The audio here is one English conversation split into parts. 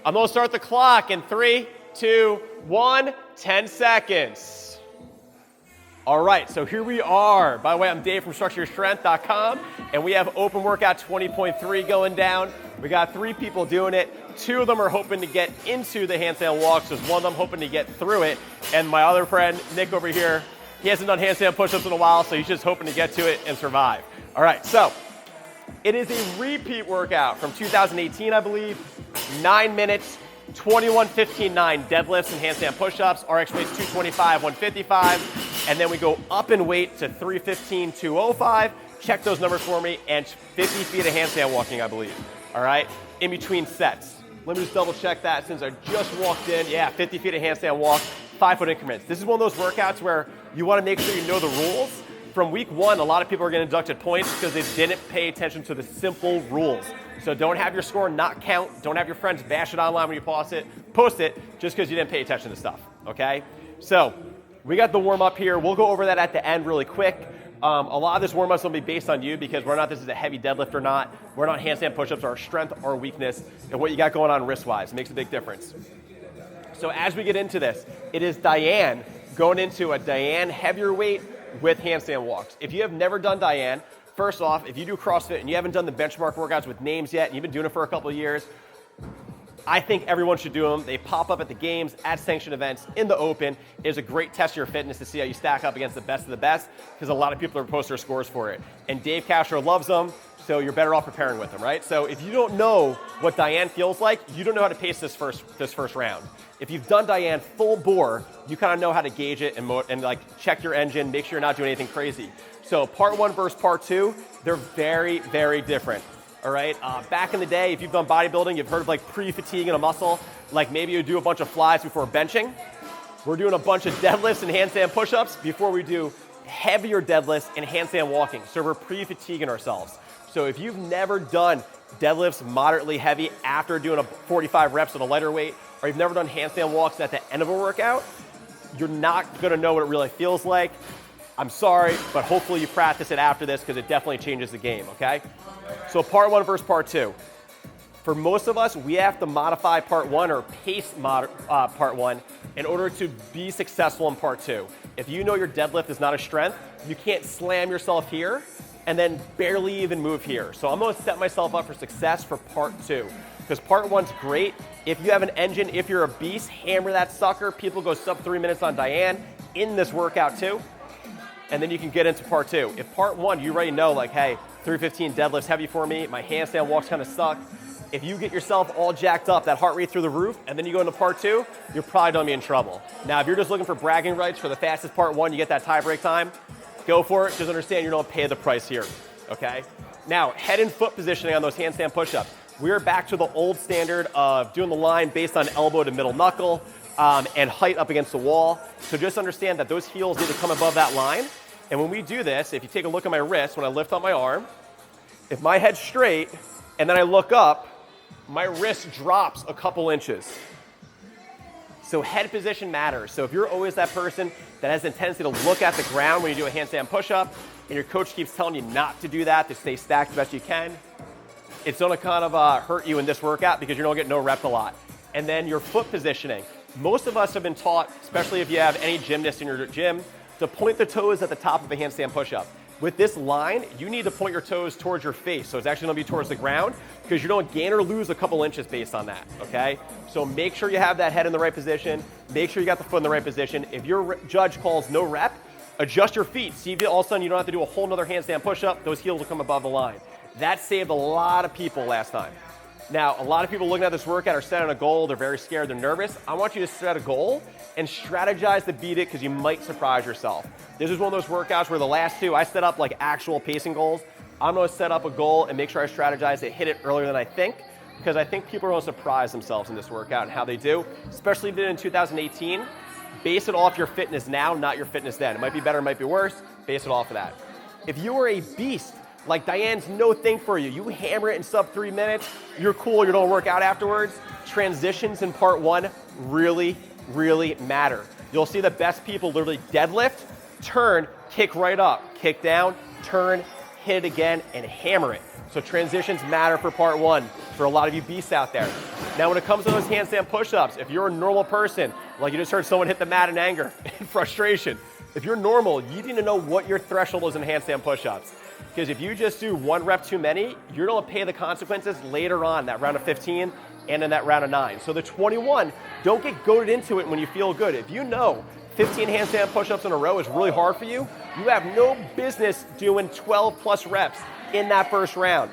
I'm gonna start the clock in 3, 2, 1, 10 seconds. All right, so here we are. By the way, I'm Dave from StructureYourStrength.com, and we have open workout 20.3 going down. We got 3 people doing it. 2 of them are hoping to get into the handstand walks. There's 1 of them hoping to get through it. And my other friend, Nick over here, he hasn't done handstand push-ups in a while, so he's just hoping to get to it and survive. All right, so it is a repeat workout from 2018, I believe. 9 minutes, 21, 15, 9 deadlifts and handstand push-ups. RX weight's 225, 155. And then we go up in weight to 315, 205. Check those numbers for me. And 50 feet of handstand walking, I believe. All right, in between sets. Let me just double check that since I just walked in. Yeah, 50 feet of handstand walk, 5-foot increments. This is one of those workouts where you want to make sure you know the rules. From week 1, a lot of people are getting deducted points because they didn't pay attention to the simple rules. So don't have your score not count. Don't have your friends bash it online when you post it just because you didn't pay attention to stuff, okay? So we got the warm-up here. We'll go over that at the end really quick. A lot of this warm-up is going to be based on you because whether or not this is a heavy deadlift or not, whether or not handstand push-ups are strength or weakness, and what you got going on wrist-wise makes a big difference. So as we get into this, it is Diane going into a Diane heavier weight with handstand walks. If you have never done Diane, first off, if you do CrossFit and you haven't done the benchmark workouts with names yet, and you've been doing it for a couple of years, I think everyone should do them. They pop up at the games, at sanctioned events, in the open. It is a great test of your fitness to see how you stack up against the best of the best, because a lot of people are posting their scores for it. And Dave Castro loves them, so you're better off preparing with them, right? So if you don't know what Diane feels like, you don't know how to pace this first round. If you've done Diane full bore, you kind of know how to gauge it and like check your engine, make sure you're not doing anything crazy. So part 1 versus part 2, they're very, very different. All right, back in the day, if you've done bodybuilding, you've heard of like pre-fatiguing a muscle, like maybe you do a bunch of flies before benching. We're doing a bunch of deadlifts and handstand push-ups before we do heavier deadlifts and handstand walking. So we're pre-fatiguing ourselves. So if you've never done deadlifts moderately heavy after doing a 45 reps at a lighter weight, or you've never done handstand walks at the end of a workout, you're not gonna know what it really feels like. I'm sorry, but hopefully you practice it after this because it definitely changes the game, okay? So part 1 versus part 2. For most of us, we have to modify part 1 or pace part 1 in order to be successful in part 2. If you know your deadlift is not a strength, you can't slam yourself here and then barely even move here. So I'm gonna set myself up for success for part 2 because part 1's great. If you have an engine, if you're a beast, hammer that sucker. People go sub 3 minutes on Diane in this workout too. And then you can get into part 2. If part 1, you already know like, hey, 315 deadlifts heavy for me, my handstand walks kind of suck. If you get yourself all jacked up, that heart rate through the roof, and then you go into part 2, you're probably gonna be in trouble. Now, if you're just looking for bragging rights for the fastest part 1, you get that tie break time, go for it. Just understand you don't pay the price here, okay? Now, head and foot positioning on those handstand push-ups. We're back to the old standard of doing the line based on elbow to middle knuckle, and height up against the wall. So just understand that those heels need to come above that line. And when we do this, if you take a look at my wrist, when I lift up my arm, if my head's straight and then I look up, my wrist drops a couple inches. So head position matters. So if you're always that person that has the tendency to look at the ground when you do a handstand push-up and your coach keeps telling you not to do that, to stay stacked the best you can, it's gonna kind of hurt you in this workout because you're gonna get no reps a lot. And then your foot positioning. Most of us have been taught, especially if you have any gymnast in your gym, to point the toes at the top of a handstand push-up. With this line, you need to point your toes towards your face, so it's actually gonna be towards the ground because you don't gain or lose a couple inches based on that, okay? So make sure you have that head in the right position, make sure you got the foot in the right position. If your judge calls no rep, adjust your feet. See if all of a sudden you don't have to do a whole nother handstand push-up, those heels will come above the line. That saved a lot of people last time. Now, a lot of people looking at this workout are setting a goal, they're very scared, they're nervous. I want you to set a goal and strategize to beat it because you might surprise yourself. This is one of those workouts where the last 2, I set up like actual pacing goals. I'm gonna set up a goal and make sure I strategize to hit it earlier than I think because I think people are gonna surprise themselves in this workout and how they do, especially if they did in 2018. Base it off your fitness now, not your fitness then. It might be better, it might be worse, base it off of that. If you are a beast, like Diane's no thing for you. You hammer it in sub 3 minutes, you're cool, you don't work out afterwards. Transitions in part 1 really, really matter. You'll see the best people literally deadlift, turn, kick right up, kick down, turn, hit it again, and hammer it. So transitions matter for part one for a lot of you beasts out there. Now when it comes to those handstand push-ups, if you're a normal person, like you just heard someone hit the mat in anger and frustration, if you're normal, you need to know what your threshold is in handstand push-ups. Because if you just do 1 rep too many, you're gonna pay the consequences later on, that round of 15 and in that round of 9. So the 21, don't get goaded into it when you feel good. If you know 15 handstand push-ups in a row is really hard for you, you have no business doing 12 plus reps in that first round.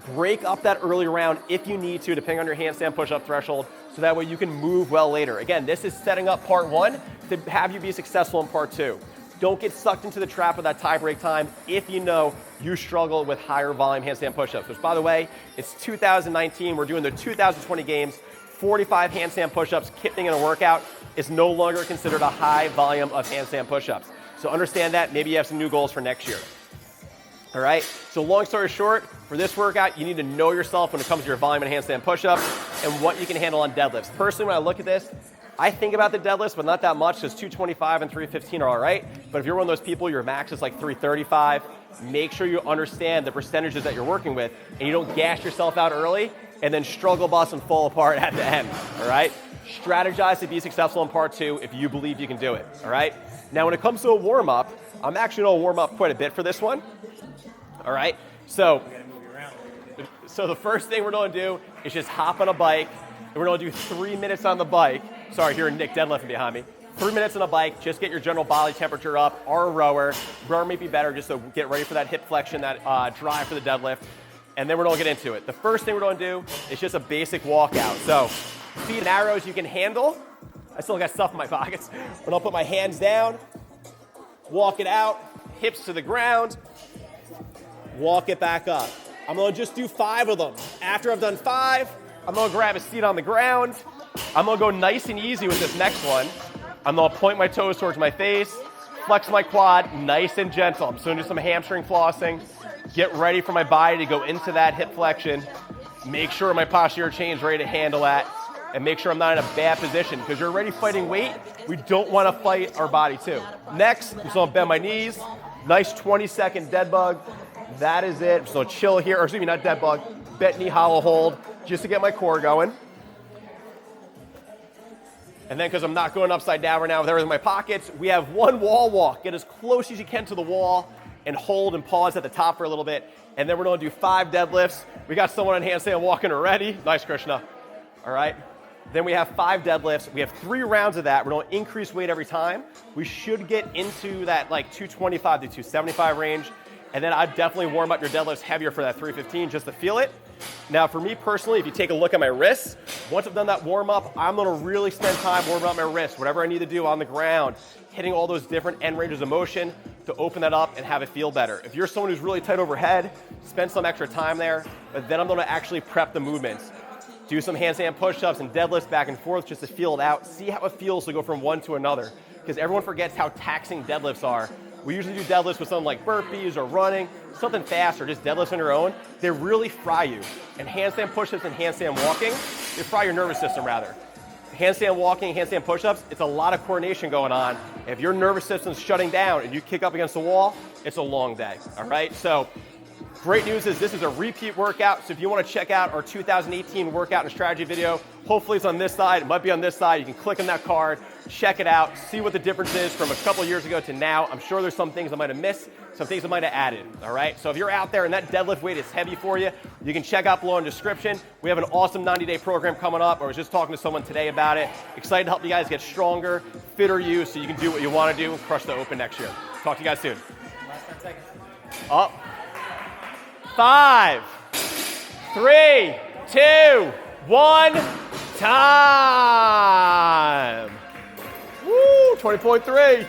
Break up that early round if you need to, depending on your handstand push-up threshold, so that way you can move well later. Again, this is setting up part one to have you be successful in part two. Don't get sucked into the trap of that tie break time if you know you struggle with higher volume handstand push-ups, which by the way, it's 2019, we're doing the 2020 games, 45 handstand push-ups, kipping in a workout is no longer considered a high volume of handstand push-ups. So understand that, maybe you have some new goals for next year. All right, so long story short, for this workout, you need to know yourself when it comes to your volume and handstand push-ups and what you can handle on deadlifts. Personally, when I look at this, I think about the deadlifts, but not that much, because 225 and 315 are all right. But if you're one of those people, your max is like 335, make sure you understand the percentages that you're working with and you don't gash yourself out early and then struggle bust and fall apart at the end, all right? Strategize to be successful in part two if you believe you can do it, all right? Now, when it comes to a warm-up, I'm actually gonna warm up quite a bit for this one, all right? So the first thing we're gonna do is just hop on a bike, and we're gonna do 3 minutes on the bike. Sorry, hearing Nick deadlifting behind me. 3 minutes on a bike, just get your general body temperature up, or a rower. Rower may be better just to get ready for that hip flexion, that drive for the deadlift, and then we're gonna get into it. The first thing we're gonna do is just a basic walkout. So, feet and arrows you can handle. I still got stuff in my pockets. I'm gonna put my hands down, walk it out, hips to the ground, walk it back up. I'm gonna just do 5 of them. After I've done 5, I'm gonna grab a seat on the ground. I'm gonna go nice and easy with this next one. I'm gonna point my toes towards my face, flex my quad, nice and gentle. I'm just gonna do some hamstring flossing, get ready for my body to go into that hip flexion, make sure my posterior chain's ready to handle that, and make sure I'm not in a bad position, because you're already fighting weight. We don't wanna fight our body too. Next, I'm just gonna bend my knees, nice 20-second dead bug. That is it. So chill here, or excuse me, not dead bug, bent knee hollow hold, just to get my core going. And then, because I'm not going upside down right now with everything in my pockets, we have 1 wall walk. Get as close as you can to the wall and hold and pause at the top for a little bit. And then we're gonna do 5 deadlifts. We got someone on handstand walking already. Nice, Krishna. All right. Then we have 5 deadlifts. We have 3 rounds of that. We're gonna increase weight every time. We should get into that like 225 to 275 range. And then I'd definitely warm up your deadlifts heavier for that 315 just to feel it. Now for me personally, if you take a look at my wrists, once I've done that warm up, I'm gonna really spend time warming up my wrists, whatever I need to do on the ground, hitting all those different end ranges of motion to open that up and have it feel better. If you're someone who's really tight overhead, spend some extra time there, but then I'm gonna actually prep the movements. Do some handstand push-ups and deadlifts back and forth just to feel it out. See how it feels to go from one to another, because everyone forgets how taxing deadlifts are. We usually do deadlifts with something like burpees or running, something fast, or just deadlifts on your own. They really fry you. And handstand push-ups and handstand walking, they fry your nervous system rather. Handstand walking, handstand push-ups, it's a lot of coordination going on. If your nervous system's shutting down and you kick up against the wall, it's a long day, all right? So great news is this is a repeat workout. So if you want to check out our 2018 workout and strategy video, hopefully it's on this side. It might be on this side. You can click on that card, check it out, see what the difference is from a couple years ago to now. I'm sure there's some things I might have missed, some things I might have added, all right? So if you're out there and that deadlift weight is heavy for you, you can check out below in the description. We have an awesome 90-day program coming up. I was just talking to someone today about it. Excited to help you guys get stronger, fitter you, so you can do what you want to do and crush the open next year. Talk to you guys soon. Last 10 seconds. Up. 5, 3, 2, 1, time. Woo, 20.3.